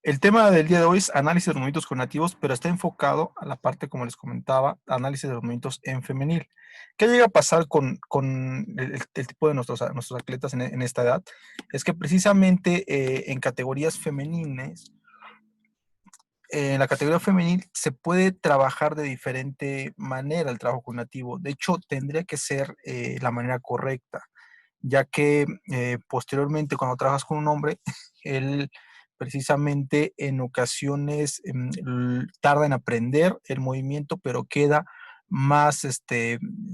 El tema del día de hoy es análisis de los movimientos cognitivos, pero está enfocado a la parte, como les comentaba, análisis de los movimientos en femenil. ¿Qué llega a pasar con el tipo de nuestros atletas en esta edad? Es que precisamente en categorías femeniles, en la categoría femenil se puede trabajar de diferente manera el trabajo cognitivo. De hecho, tendría que ser la manera correcta, ya que posteriormente cuando trabajas con un hombre, él precisamente en ocasiones tarda en aprender el movimiento, pero queda más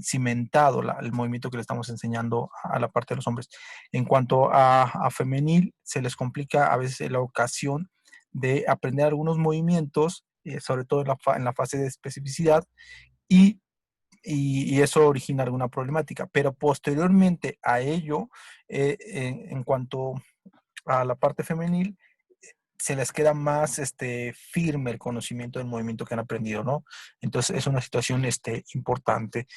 cimentado el movimiento que le estamos enseñando a la parte de los hombres. En cuanto a femenil, se les complica a veces la ocasión de aprender algunos movimientos, sobre todo en la fase de especificidad, y y eso origina alguna problemática. Pero posteriormente a ello, en cuanto a la parte femenil, se les queda más firme el conocimiento del movimiento que han aprendido, ¿no? Entonces es una situación importante.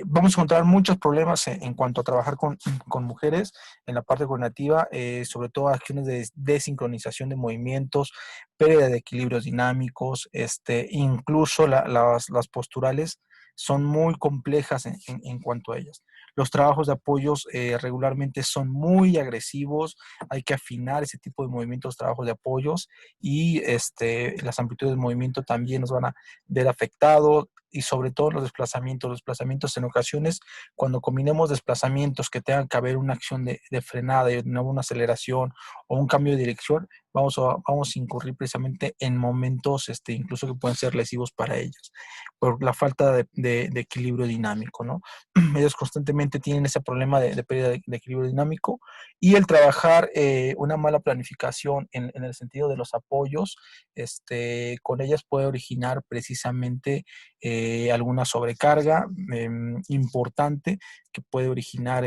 Vamos a encontrar muchos problemas en cuanto a trabajar con mujeres en la parte coordinativa, sobre todo acciones de desincronización de movimientos, pérdida de equilibrios dinámicos, incluso las posturales son muy complejas en cuanto a ellas. Los trabajos de apoyos regularmente son muy agresivos, hay que afinar ese tipo de movimientos, trabajos de apoyos y las amplitudes de movimiento también nos van a ver afectados y sobre todo los desplazamientos en ocasiones, cuando combinemos desplazamientos que tengan que haber una acción de frenada y no una aceleración o un cambio de dirección, vamos a incurrir precisamente en momentos incluso que pueden ser lesivos para ellos, por la falta de equilibrio dinámico, ¿no? Ellos constantemente tienen ese problema de pérdida de equilibrio dinámico y el trabajar una mala planificación en el sentido de los apoyos, con ellas puede originar precisamente alguna sobrecarga importante que puede originar,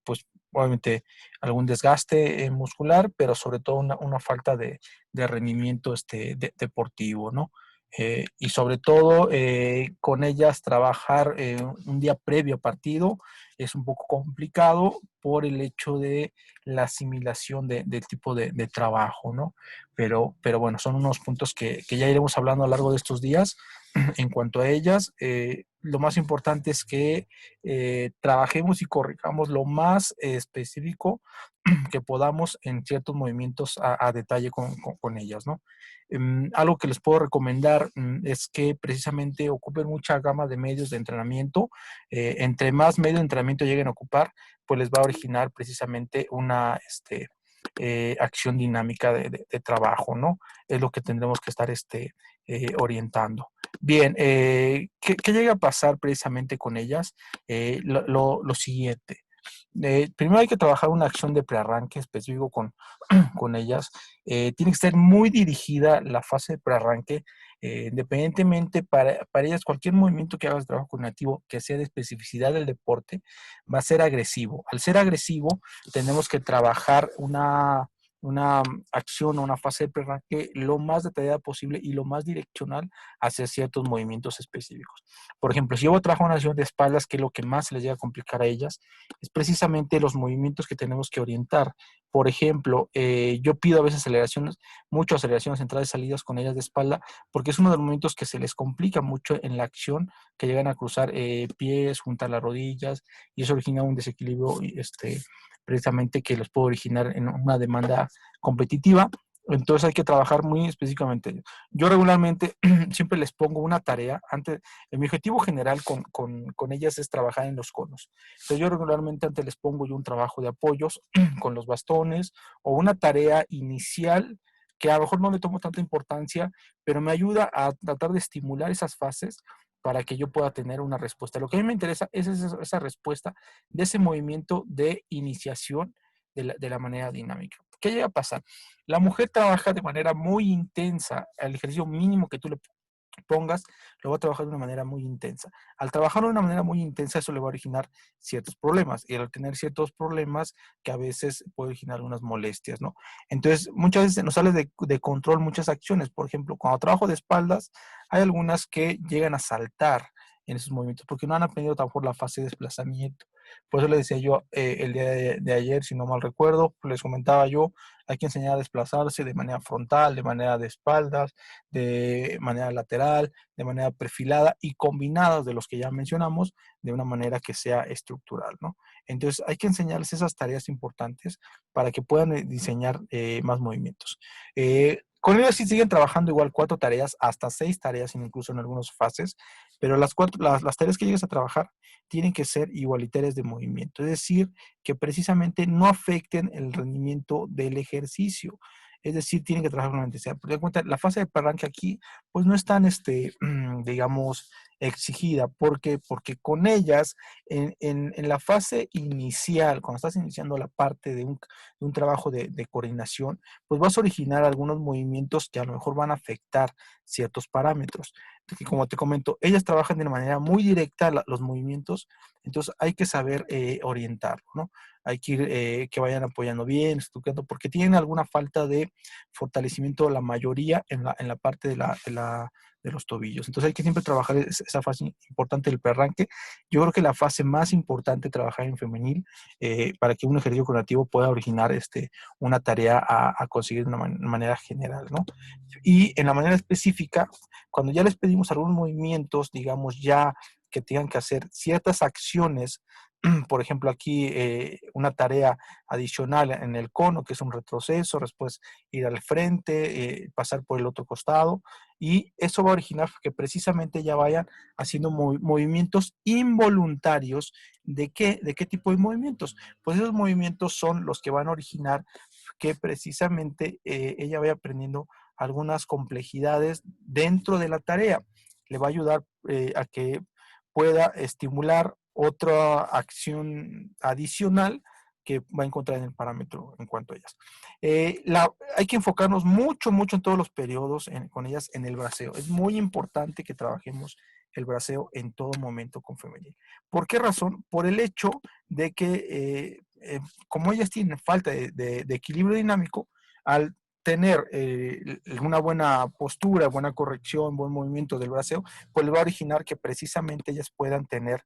pues, obviamente algún desgaste muscular, pero sobre todo una falta de rendimiento deportivo, ¿no? Y sobre todo con ellas trabajar un día previo a partido es un poco complicado por el hecho de la asimilación del tipo de trabajo, ¿no? Pero bueno, son unos puntos que ya iremos hablando a lo largo de estos días. En cuanto a ellas, lo más importante es que trabajemos y corrijamos lo más específico que podamos en ciertos movimientos a detalle con ellas, ¿no? Algo que les puedo recomendar es que precisamente ocupen mucha gama de medios de entrenamiento. Entre más medios de entrenamiento lleguen a ocupar, pues les va a originar precisamente una acción dinámica de trabajo, ¿no? Es lo que tendremos que estar orientando. Bien, ¿qué llega a pasar precisamente con ellas? Lo siguiente. Primero hay que trabajar una acción de prearranque específico con ellas. Tiene que ser muy dirigida la fase de prearranque, independientemente para ellas cualquier movimiento que hagas de trabajo cognitivo que sea de especificidad del deporte va a ser agresivo. Al ser agresivo tenemos que trabajar una acción o una fase de prearranque lo más detallada posible y lo más direccional hacia ciertos movimientos específicos. Por ejemplo, si yo trabajo una acción de espaldas, que es lo que más se les llega a complicar a ellas, es precisamente los movimientos que tenemos que orientar. Por ejemplo, yo pido a veces aceleraciones, mucho aceleraciones, entradas y salidas con ellas de espalda, porque es uno de los movimientos que se les complica mucho en la acción, que llegan a cruzar pies, juntar las rodillas, y eso origina un desequilibrio precisamente que los puede originar en una demanda competitiva. Entonces hay que trabajar muy específicamente. Yo regularmente siempre les pongo una tarea. Mi objetivo general con ellas es trabajar en los conos. Entonces yo regularmente antes les pongo yo un trabajo de apoyos con los bastones o una tarea inicial que a lo mejor no le tomo tanta importancia, pero me ayuda a tratar de estimular esas fases para que yo pueda tener una respuesta. Lo que a mí me interesa es esa respuesta de ese movimiento de iniciación de la manera dinámica. ¿Qué llega a pasar? La mujer trabaja de manera muy intensa, el ejercicio mínimo que tú le pongas, lo va a trabajar de una manera muy intensa. Al trabajar de una manera muy intensa, eso le va a originar ciertos problemas. Y al tener ciertos problemas, que a veces puede originar unas molestias, ¿no? Entonces, muchas veces nos sale de control muchas acciones. Por ejemplo, cuando trabajo de espaldas, hay algunas que llegan a saltar en esos movimientos porque no han aprendido tampoco la fase de desplazamiento. Por eso les decía yo el día de ayer, si no mal recuerdo, les comentaba yo, hay que enseñar a desplazarse de manera frontal, de manera de espaldas, de manera lateral, de manera perfilada y combinadas de los que ya mencionamos de una manera que sea estructural, ¿no? Entonces hay que enseñarles esas tareas importantes para que puedan diseñar más movimientos. Con ellos sí siguen trabajando igual 4 tareas, hasta 6 tareas, incluso en algunas fases, pero las tareas que llegues a trabajar tienen que ser igualitarias de movimiento, es decir, que precisamente no afecten el rendimiento del ejercicio. Es decir, tienen que trabajar con la intensidad. Porque cuenta, la fase de arranque aquí, pues no es tan, digamos, exigida. ¿Por qué? Porque con ellas, en la fase inicial, cuando estás iniciando la parte de un trabajo de coordinación, pues vas a originar algunos movimientos que a lo mejor van a afectar ciertos parámetros. Que como te comento, ellas trabajan de una manera muy directa los movimientos, entonces hay que saber orientarlo, ¿no? Hay que ir, que vayan apoyando bien, estudiando, porque tienen alguna falta de fortalecimiento, la mayoría en la parte de los tobillos. Entonces hay que siempre trabajar esa fase importante del perranque. Yo creo que la fase más importante trabajar en femenil para que un ejercicio coordinativo pueda originar una tarea a conseguir de una manera general, ¿no? Y en la manera específica, cuando ya les pedimos algunos movimientos, digamos ya que tengan que hacer ciertas acciones, por ejemplo aquí una tarea adicional en el cono, que es un retroceso, después ir al frente, pasar por el otro costado, y eso va a originar que precisamente ya vayan haciendo movimientos involuntarios. ¿De qué tipo de movimientos? Pues esos movimientos son los que van a originar que precisamente ella vaya aprendiendo algunas complejidades dentro de la tarea. Le va a ayudar a que pueda estimular otra acción adicional que va a encontrar en el parámetro en cuanto a ellas. Hay que enfocarnos mucho, mucho en todos los periodos con ellas en el braceo. Es muy importante que trabajemos el braceo en todo momento con femenil. ¿Por qué razón? Por el hecho de que como ellas tienen falta de equilibrio dinámico, al tener una buena postura, buena corrección, buen movimiento del braceo, pues le va a originar que precisamente ellas puedan tener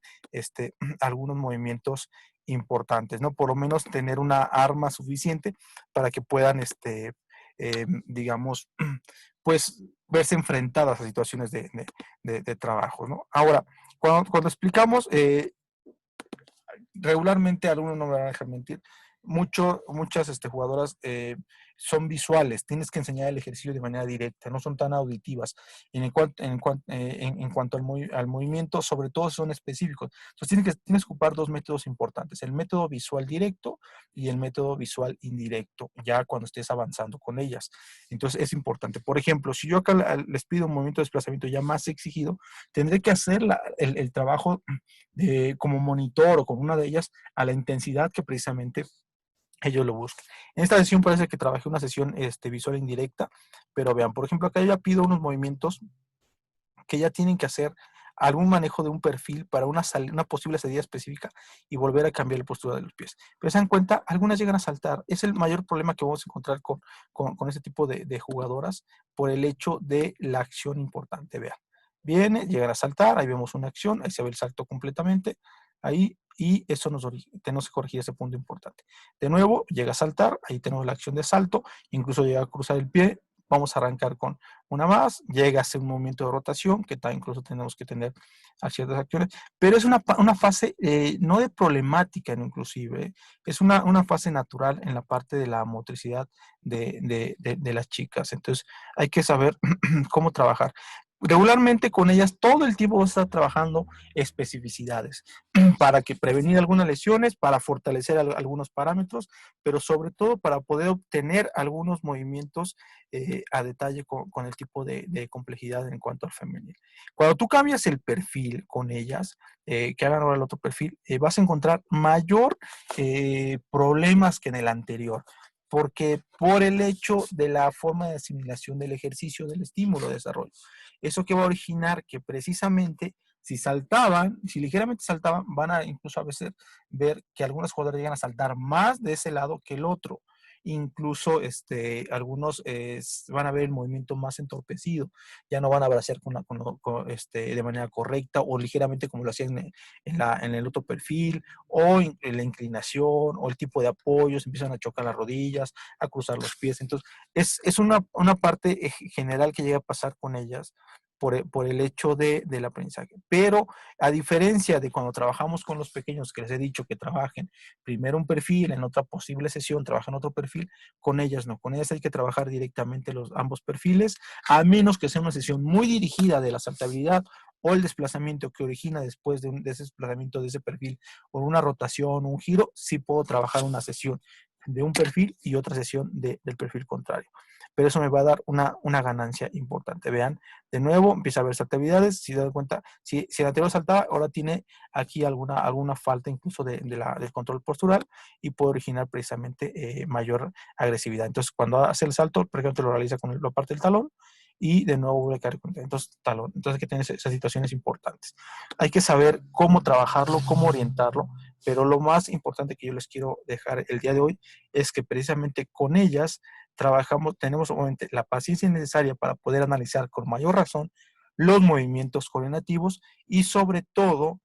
algunos movimientos importantes, ¿no? Por lo menos tener una arma suficiente para que puedan, digamos, pues verse enfrentadas a situaciones de trabajo, ¿no? Ahora, cuando explicamos, regularmente, algunos no me van a dejar mentir, muchas jugadoras son visuales, tienes que enseñar el ejercicio de manera directa, no son tan auditivas. En cuanto al movimiento, sobre todo son específicos. Entonces tienes que ocupar 2 métodos importantes, el método visual directo y el método visual indirecto, ya cuando estés avanzando con ellas. Entonces es importante. Por ejemplo, si yo acá les pido un movimiento de desplazamiento ya más exigido, tendré que hacer el trabajo como monitor o con una de ellas a la intensidad que precisamente ellos lo buscan. En esta sesión parece que trabajé una sesión visual indirecta, pero vean, por ejemplo, acá ya pido unos movimientos que ya tienen que hacer algún manejo de un perfil para una posible salida específica y volver a cambiar la postura de los pies. Pero se dan cuenta, algunas llegan a saltar. Es el mayor problema que vamos a encontrar con este tipo de jugadoras por el hecho de la acción importante. Vean, viene, llegan a saltar, ahí vemos una acción, ahí se ve el salto completamente, ahí, y eso tenemos que corregir ese punto importante. De nuevo, llega a saltar, ahí tenemos la acción de salto, incluso llega a cruzar el pie, vamos a arrancar con una más, llega a ser un movimiento de rotación, que incluso tenemos que tener a ciertas acciones, pero es una fase no de problemática inclusive, es una fase natural en la parte de la motricidad de las chicas, entonces hay que saber cómo trabajar. Regularmente con ellas todo el tiempo vas a estar trabajando especificidades para que prevenir algunas lesiones, para fortalecer algunos parámetros, pero sobre todo para poder obtener algunos movimientos a detalle con el tipo de complejidad en cuanto al femenil. Cuando tú cambias el perfil con ellas, que hagan ahora el otro perfil, vas a encontrar mayor problemas que en el anterior, porque por el hecho de la forma de asimilación del ejercicio, del estímulo de desarrollo. Eso que va a originar que precisamente si ligeramente saltaban, van a incluso a veces ver que algunos jugadores llegan a saltar más de ese lado que el otro. incluso algunos van a ver el movimiento más entorpecido, ya no van a bracear de manera correcta o ligeramente como lo hacían en el otro perfil, o la inclinación o el tipo de apoyos, empiezan a chocar las rodillas, a cruzar los pies. Entonces, es una parte general que llega a pasar con ellas por el hecho del aprendizaje. Pero a diferencia de cuando trabajamos con los pequeños, que les he dicho que trabajen primero un perfil, en otra posible sesión trabajan otro perfil, con ellas no. Con ellas hay que trabajar directamente ambos perfiles, a menos que sea una sesión muy dirigida de la saltabilidad o el desplazamiento que origina después de ese desplazamiento de ese perfil, o una rotación o un giro, sí puedo trabajar una sesión de un perfil y otra sesión del perfil contrario. Pero eso me va a dar una ganancia importante. Vean, de nuevo empieza a ver saltabilidades. Si se dan cuenta, si el anterior saltaba, ahora tiene aquí alguna falta incluso del control postural y puede originar precisamente mayor agresividad. Entonces, cuando hace el salto, por ejemplo, lo realiza con la parte del talón y de nuevo vuelve a caer con entonces, talón. Entonces hay que tener esas situaciones importantes. Hay que saber cómo trabajarlo, cómo orientarlo, pero lo más importante que yo les quiero dejar el día de hoy es que precisamente con ellas tenemos obviamente la paciencia necesaria para poder analizar con mayor razón los movimientos coordinativos y sobre todo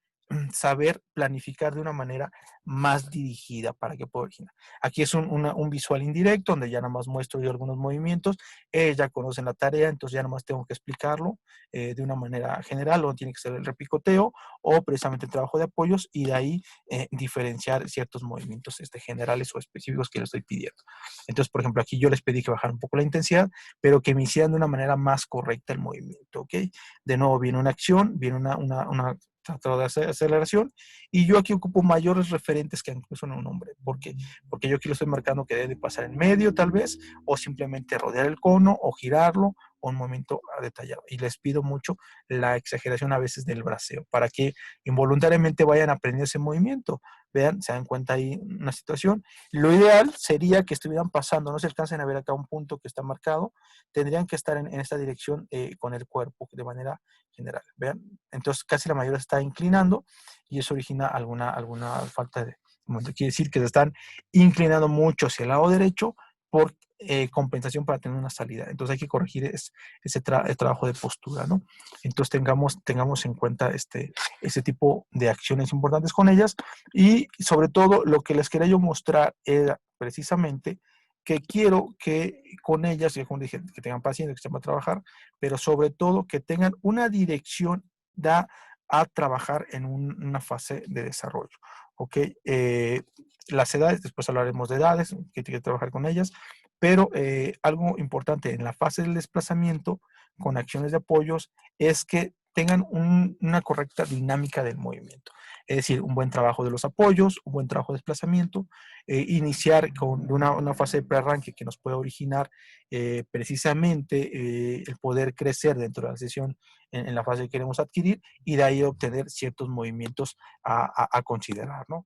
saber planificar de una manera más dirigida para que pueda originar. Aquí es un visual indirecto donde ya nada más muestro yo algunos movimientos, ya conocen la tarea, entonces ya nada más tengo que explicarlo de una manera general, o tiene que ser el repicoteo o precisamente el trabajo de apoyos y de ahí diferenciar ciertos movimientos generales o específicos que les estoy pidiendo. Entonces, por ejemplo, aquí yo les pedí que bajaran un poco la intensidad, pero que me hicieran de una manera más correcta el movimiento, ¿ok? De nuevo viene una acción, viene una tratado de aceleración, y yo aquí ocupo mayores referentes que incluso en un hombre. ¿Por qué? Porque yo aquí lo estoy marcando que debe pasar en medio tal vez, o simplemente rodear el cono, o girarlo, o un movimiento detallado. Y les pido mucho la exageración a veces del braceo, para que involuntariamente vayan a aprender ese movimiento. Vean, se dan cuenta ahí una situación. Lo ideal sería que estuvieran pasando, no se alcancen a ver acá un punto que está marcado, tendrían que estar en esta dirección con el cuerpo de manera general. Vean, entonces casi la mayoría se está inclinando y eso origina alguna falta de momento. Quiere decir que se están inclinando mucho hacia el lado derecho por compensación para tener una salida. Entonces hay que corregir el trabajo de postura, ¿no? Entonces tengamos en cuenta ese tipo de acciones importantes con ellas, y sobre todo lo que les quería yo mostrar era precisamente que quiero que con ellas, ya como dije, que tengan paciencia, que sepan trabajar, pero sobre todo que tengan una dirección a trabajar en una fase de desarrollo. ¿Ok? Las edades, después hablaremos de edades, que tiene que trabajar con ellas, pero algo importante en la fase del desplazamiento con acciones de apoyos es que tengan una correcta dinámica del movimiento. Es decir, un buen trabajo de los apoyos, un buen trabajo de desplazamiento, iniciar con una fase de prearranque que nos puede originar precisamente el poder crecer dentro de la sesión en la fase que queremos adquirir, y de ahí obtener ciertos movimientos a considerar, ¿no?